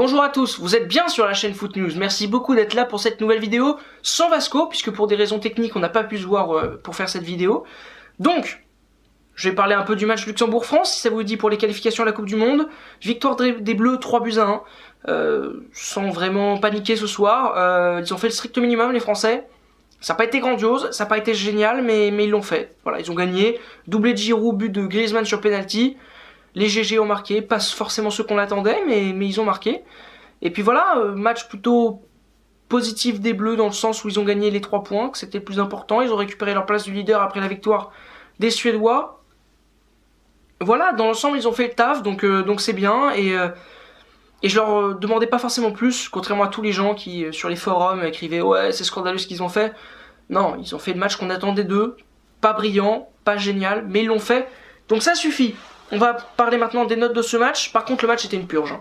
Bonjour à tous, vous êtes bien sur la chaîne Foot News, merci beaucoup d'être là pour cette nouvelle vidéo sans Vasco, puisque pour des raisons techniques on n'a pas pu se voir pour faire cette vidéo. Donc, je vais parler un peu du match Luxembourg-France, si ça vous dit, pour les qualifications à la Coupe du Monde. Victoire des Bleus 3-1, sans vraiment paniquer ce soir. Ils ont fait le strict minimum, les Français. Ça n'a pas été grandiose, ça n'a pas été génial, mais ils l'ont fait. Voilà, ils ont gagné. Doublé de Giroud, but de Griezmann sur penalty. Les GG ont marqué, pas forcément ceux qu'on attendait, mais ils ont marqué. Et puis voilà, match plutôt positif des Bleus dans le sens où ils ont gagné les 3 points, que c'était le plus important. Ils ont récupéré leur place du leader après la victoire des Suédois. Voilà, dans l'ensemble, ils ont fait le taf, donc c'est bien. Et je leur demandais pas forcément plus, contrairement à tous les gens qui, sur les forums, écrivaient « Ouais, c'est scandaleux ce qu'ils ont fait ». Non, ils ont fait le match qu'on attendait d'eux. Pas brillant, pas génial, mais ils l'ont fait. Donc ça suffit. On va parler maintenant des notes de ce match. Par contre, le match était une purge.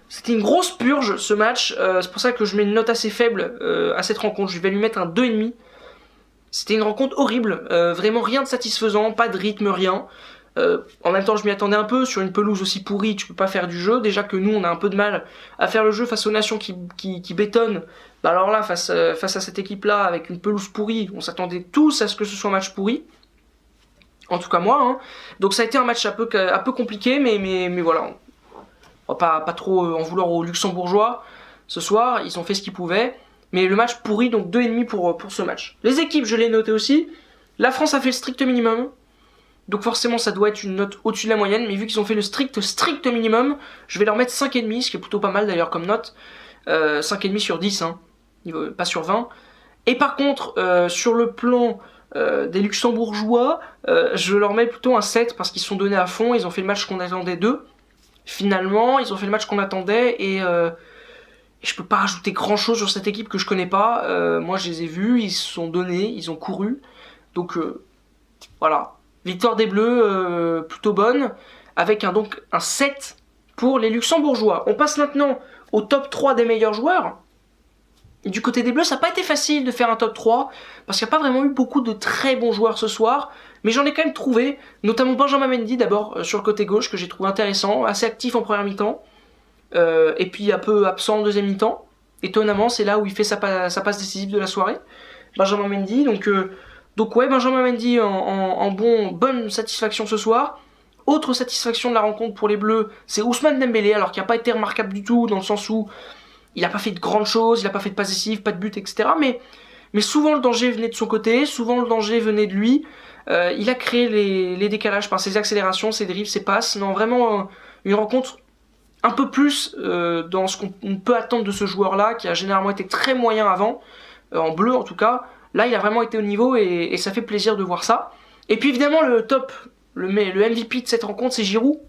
C'était une grosse purge, ce match. C'est pour ça que je mets une note assez faible à cette rencontre. Je vais lui mettre un 2,5. C'était une rencontre horrible. Vraiment rien de satisfaisant, pas de rythme, rien. En même temps, je m'y attendais un peu. Sur une pelouse aussi pourrie, tu peux pas faire du jeu. Déjà que nous, on a un peu de mal à faire le jeu face aux nations qui bétonnent. Bah alors là, face à cette équipe-là, avec une pelouse pourrie, on s'attendait tous à ce que ce soit un match pourri. En tout cas moi, hein. Donc ça a été un match un peu compliqué, mais voilà, on va pas trop en vouloir aux Luxembourgeois ce soir, ils ont fait ce qu'ils pouvaient, mais le match pourri, donc 2,5 pour ce match. Les équipes, je l'ai noté aussi, la France a fait le strict minimum, donc forcément ça doit être une note au-dessus de la moyenne, mais vu qu'ils ont fait le strict minimum, je vais leur mettre 5,5, ce qui est plutôt pas mal d'ailleurs comme note, 5,5 sur 10, hein, pas sur 20, et par contre, sur le plan des Luxembourgeois, je leur mets plutôt un 7 parce qu'ils se sont donnés à fond, ils ont fait le match qu'on attendait d'eux. Finalement, ils ont fait le match qu'on attendait et je peux pas rajouter grand chose sur cette équipe que je connais pas. Moi je les ai vus, ils se sont donnés, ils ont couru. Donc voilà, victoire des Bleus plutôt bonne, avec donc un 7 pour les Luxembourgeois. On passe maintenant au top 3 des meilleurs joueurs. Du côté des Bleus, ça n'a pas été facile de faire un top 3, parce qu'il n'y a pas vraiment eu beaucoup de très bons joueurs ce soir, mais j'en ai quand même trouvé, notamment Benjamin Mendy d'abord, sur le côté gauche, que j'ai trouvé intéressant, assez actif en première mi-temps, et puis un peu absent en deuxième mi-temps. Étonnamment, c'est là où il fait sa passe décisive de la soirée, Benjamin Mendy, donc ouais, Benjamin Mendy en bonne satisfaction ce soir. Autre satisfaction de la rencontre pour les Bleus, c'est Ousmane Dembélé, alors qu'il n'a pas été remarquable du tout, dans le sens où il n'a pas fait de grandes choses, il n'a pas fait de passe décisive, pas de but, etc. Mais souvent le danger venait de son côté, souvent le danger venait de lui. Il a créé les décalages par ses accélérations, ses dribbles, ses passes. Non, vraiment une rencontre un peu plus dans ce qu'on peut attendre de ce joueur-là, qui a généralement été très moyen avant, en bleu en tout cas. Là, il a vraiment été au niveau et ça fait plaisir de voir ça. Et puis évidemment, le top, le MVP de cette rencontre, c'est Giroud.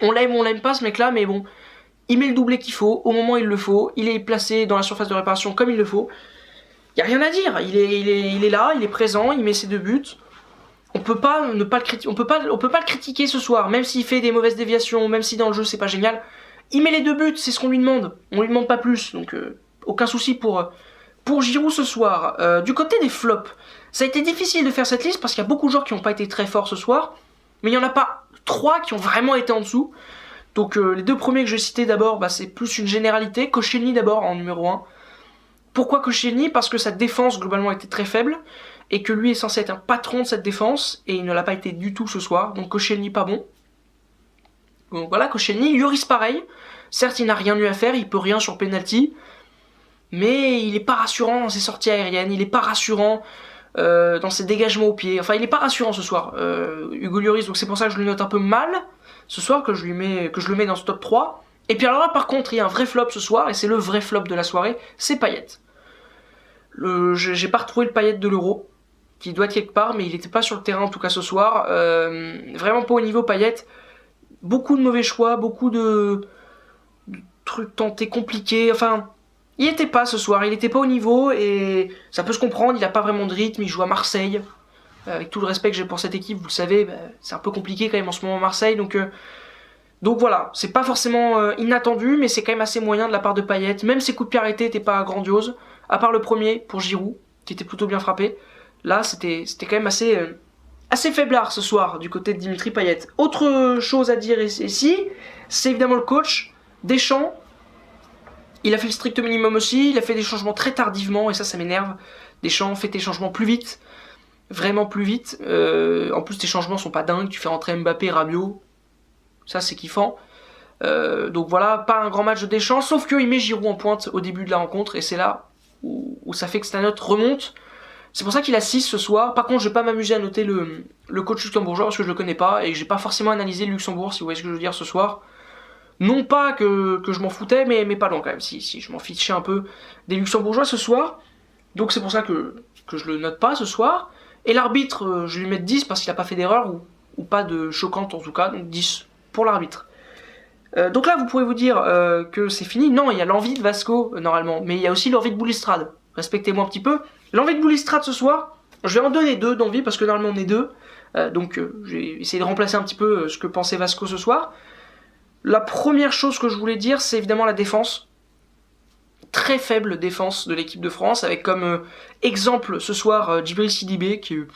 On l'aime ou on l'aime pas ce mec-là, mais bon... Il met le doublé qu'il faut, au moment où il le faut, il est placé dans la surface de réparation comme il le faut. Il n'y a rien à dire, il est là, il est présent, il met ses 2 buts. On peut pas le critiquer ce soir, même s'il fait des mauvaises déviations, même si dans le jeu c'est pas génial. Il met les 2 buts, c'est ce qu'on lui demande. On lui demande pas plus, donc aucun souci pour Giroud ce soir. Du côté des flops, ça a été difficile de faire cette liste parce qu'il y a beaucoup de joueurs qui n'ont pas été très forts ce soir, mais il n'y en a pas 3 qui ont vraiment été en dessous. Donc les 2 premiers que je vais citer d'abord, c'est plus une généralité. Koscielny d'abord en numéro 1. Pourquoi Koscielny? Parce que sa défense globalement était très faible et que lui est censé être un patron de cette défense et il ne l'a pas été du tout ce soir. Donc Koscielny pas bon. Donc voilà, Koscielny. Lloris pareil. Certes il n'a rien eu à faire, il peut rien sur penalty, mais il est pas rassurant dans ses sorties aériennes, il est pas rassurant dans ses dégagements au pied. Enfin il est pas rassurant ce soir, Hugo Lloris, donc c'est pour ça que je le note un peu mal ce soir, que je le mets dans ce top 3. Et puis alors là par contre il y a un vrai flop ce soir, et c'est le vrai flop de la soirée, c'est Payet. J'ai pas retrouvé le Payet de l'Euro, qui doit être quelque part, mais il était pas sur le terrain en tout cas ce soir. Vraiment pas au niveau Payet. Beaucoup de mauvais choix, beaucoup de trucs tentés compliqués, enfin... Il était pas ce soir, il était pas au niveau, et ça peut se comprendre, il a pas vraiment de rythme, il joue à Marseille. Avec tout le respect que j'ai pour cette équipe, vous le savez, c'est un peu compliqué quand même en ce moment à Marseille, donc voilà, c'est pas forcément inattendu, mais c'est quand même assez moyen de la part de Payet. Même ses coups de pied arrêtés n'étaient pas grandioses, à part le premier pour Giroud, qui était plutôt bien frappé. Là, c'était quand même assez faiblard ce soir du côté de Dimitri Payet. Autre chose à dire ici, c'est évidemment le coach, Deschamps. Il a fait le strict minimum aussi, il a fait des changements très tardivement, et ça m'énerve. Deschamps fait tes changements plus vite, vraiment plus vite. En plus, tes changements sont pas dingues, tu fais rentrer Mbappé, Rabiot, ça c'est kiffant. Donc voilà, pas un grand match de Deschamps, sauf qu'il met Giroud en pointe au début de la rencontre, et c'est là où ça fait que sa note remonte. C'est pour ça qu'il a 6 ce soir. Par contre, je vais pas m'amuser à noter le coach luxembourgeois parce que je le connais pas, et j'ai pas forcément analysé le Luxembourg, si vous voyez ce que je veux dire ce soir. Non pas que je m'en foutais, mais pas loin quand même, si je m'en fichais un peu des Luxembourgeois ce soir. Donc c'est pour ça que je le note pas ce soir. Et l'arbitre, je vais lui mettre 10 parce qu'il a pas fait d'erreur, ou pas de choquante en tout cas, donc 10 pour l'arbitre. Donc là, vous pourrez vous dire que c'est fini. Non, il y a l'envie de Vasco, normalement. Mais il y a aussi l'envie de Boulistrade. Respectez-moi un petit peu. L'envie de Boulistrade ce soir, je vais en donner 2 d'envie, parce que normalement on est 2. Donc j'ai essayé de remplacer un petit peu ce que pensait Vasco ce soir. La première chose que je voulais dire, c'est évidemment la défense. Très faible défense de l'équipe de France, avec comme exemple ce soir Djibril Sidibé, qui est...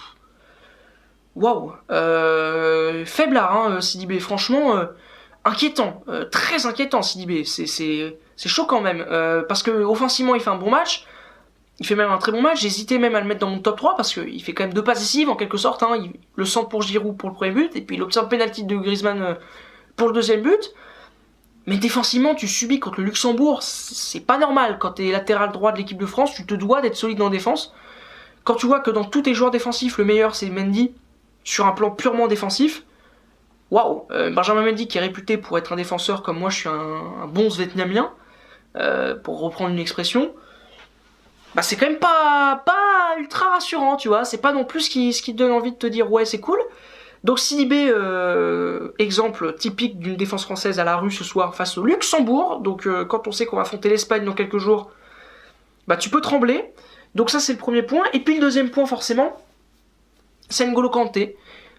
Waouh, faiblard, hein, Sidibé, franchement... inquiétant, très inquiétant Sidibé, c'est choquant même, parce que offensivement il fait un bon match, il fait même un très bon match, j'hésitais même à le mettre dans mon top 3 parce qu'il fait quand même 2 passes décisives en quelque sorte, hein, il le centre pour Giroud pour le premier but, et puis il obtient le penalty de Griezmann pour le deuxième but, mais défensivement tu subis contre le Luxembourg, c'est pas normal, quand t'es latéral droit de l'équipe de France, tu te dois d'être solide en défense, quand tu vois que dans tous tes joueurs défensifs, le meilleur c'est Mendy, sur un plan purement défensif, waouh, Benjamin Mendy qui est réputé pour être un défenseur comme moi, je suis un bon vietnamien, pour reprendre une expression, bah c'est quand même pas ultra rassurant, tu vois, c'est pas non plus ce qui te donne envie de te dire ouais c'est cool. Donc Sidibé, exemple typique d'une défense française à la rue ce soir face au Luxembourg, donc quand on sait qu'on va affronter l'Espagne dans quelques jours, bah tu peux trembler, donc ça c'est le premier point, et puis le deuxième point forcément, c'est N'Golo Kanté.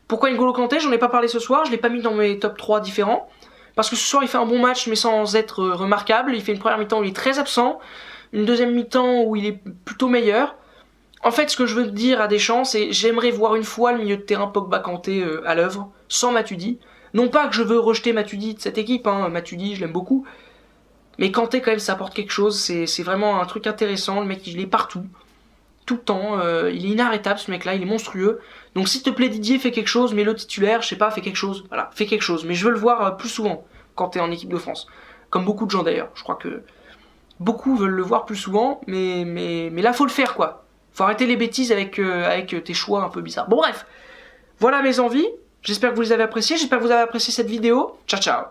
Pourquoi N'Golo Kanté? J'en ai pas parlé ce soir, je l'ai pas mis dans mes top 3 différents. Parce que ce soir il fait un bon match mais sans être remarquable. Il fait une première mi-temps où il est très absent, une deuxième mi-temps où il est plutôt meilleur. En fait, ce que je veux dire à Deschamps, c'est j'aimerais voir une fois le milieu de terrain Pogba-Kanté à l'œuvre, sans Matuidi. Non pas que je veux rejeter Matuidi de cette équipe, hein. Matuidi je l'aime beaucoup. Mais Kanté quand même ça apporte quelque chose, c'est vraiment un truc intéressant, le mec il est partout. Tout le temps, il est inarrêtable ce mec là, il est monstrueux. Donc s'il te plaît Didier, fais quelque chose, mets-le titulaire, je sais pas, fais quelque chose, voilà, fais quelque chose. Mais je veux le voir plus souvent quand t'es en équipe de France. Comme beaucoup de gens d'ailleurs, je crois que beaucoup veulent le voir plus souvent, mais là faut le faire quoi. Faut arrêter les bêtises avec tes choix un peu bizarres. Bon bref, voilà mes envies, j'espère que vous les avez appréciées, j'espère que vous avez apprécié cette vidéo. Ciao ciao.